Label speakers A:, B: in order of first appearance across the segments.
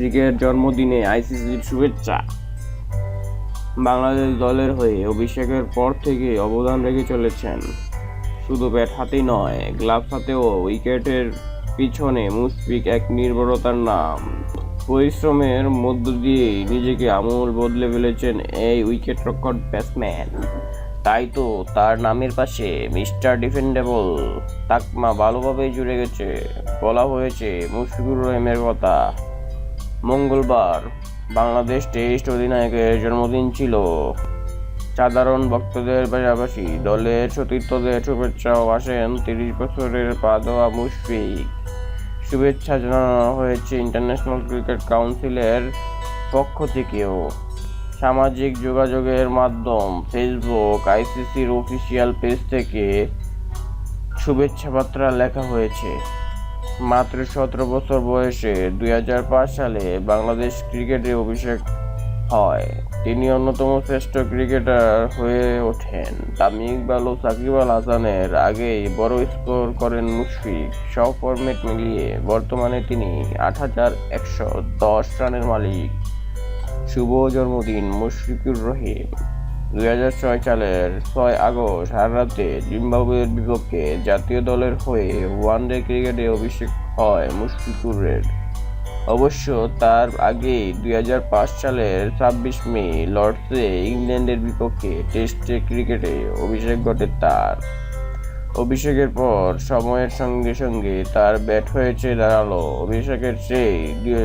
A: মুশফিকের জন্মদিনে আইসিসির শুভেচ্ছা। বাংলাদেশ দলের হয়ে অভিষেকের পর থেকে অবদান রেখে চলেছেন। শুধু ব্যাট হাতেই নয়, গ্লাভস হাতেও উইকেটের পিছনে মুশফিক এক নির্ভরতার নাম। পরিশ্রমের মধ্য দিয়েই নিজেকে আমূল বদলে ফেলেছেন এই উইকেটরক্ষক ব্যাটসম্যান। তাই তো তার নামের পাশে মিস্টার ডিফেন্ডেবল তাকমা ভালোভাবেই জুড়ে গেছে। বলা হয়েছে মুশফিকুর রহিমের কথা। মঙ্গলবার বাংলাদেশ টেস্ট অধিনায়কের জন্মদিন ছিল। সাধারণ ভক্তদের পাশাপাশি দলের সতীর্থদের শুভেচ্ছাও আসেন 30 বছরের পা দেওয়া মুশফিক। শুভেচ্ছা জানানো হয়েছে ইন্টারন্যাশনাল ক্রিকেট কাউন্সিলের পক্ষ থেকেও। সামাজিক যোগাযোগের মাধ্যম ফেসবুক আইসিসির অফিসিয়াল পেজ থেকে শুভেচ্ছা বার্তা লেখা হয়েছে। মাত্র 17 বছর বয়সে 2005 সালে বাংলাদেশ ক্রিকেটে অভিষেক হয়। তিনি অন্যতম শ্রেষ্ঠ ক্রিকেটার হয়ে ওঠেন। তামিম ইকবাল ও সাকিব আল হাসানের আগেই বড় স্কোর করেন মুশফিক। সব ফরম্যাট মিলিয়ে বর্তমানে তিনি 8,110 রানের মালিক। শুভ জন্মদিন মুশফিকুর রহিম। 2006 সালের 6 আগস্ট রাতে জিম্বাবুয়ের বিপক্ষে জাতীয় দলের হয়ে ওয়ানডে ক্রিকেটে অভিষেক হয় মুশফিকুরের। অবশ্য তার আগেই 2005 সালের 26 মে লর্ডসে ইংল্যান্ডের বিপক্ষে টেস্ট ক্রিকেটে অভিষেক ঘটে তার। অভিষেকের পর সময়ের সঙ্গে সঙ্গে তার ব্যাট হয়েছে দাঁড়ালো। অভিষেকের সেই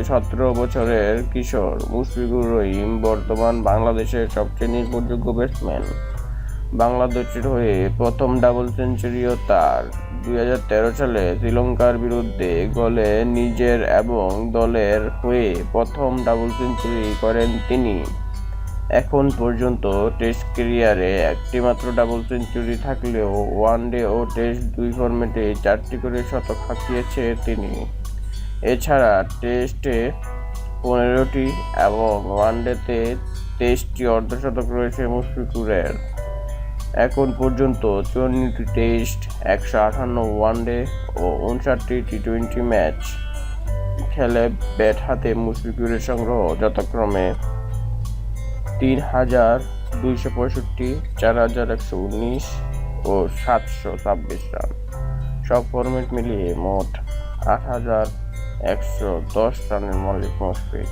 A: 17 বছরের কিশোর মুশফিকুর রহিম বর্তমান বাংলাদেশের সবচেয়ে নির্ভরযোগ্য ব্যাটসম্যান। বাংলাদেশের হয়ে প্রথম ডাবল সেঞ্চুরিও তার। 2013 সালে শ্রীলঙ্কার বিরুদ্ধে গোলে নিজের এবং দলের হয়ে প্রথম ডাবল সেঞ্চুরি করেন তিনি। এখন পর্যন্ত টেস্ট ক্যারিয়ারে একটি মাত্র ডাবল সেঞ্চুরি থাকলেও ওয়ানডে ও টেস্ট দুই ফরম্যাটে 4টি করে শতক হাঁকিয়েছে তিনি। এছাড়া টেস্টে 15টি এবং ওয়ানডেতে 23টি অর্ধশতক রয়েছে মুশফিকুরের। এখন পর্যন্ত 54টি টেস্ট, 158 ওয়ানডে ও 59টি টি-20 ম্যাচ খেলে ব্যাট হাতে মুশফিকুরের সংগ্রহ যথাক্রমে 3,265, 4,119 ও 726 রান। সব ফরম্যাট মিলিয়ে মোট 8,110 রানের মালিক মুশফিক।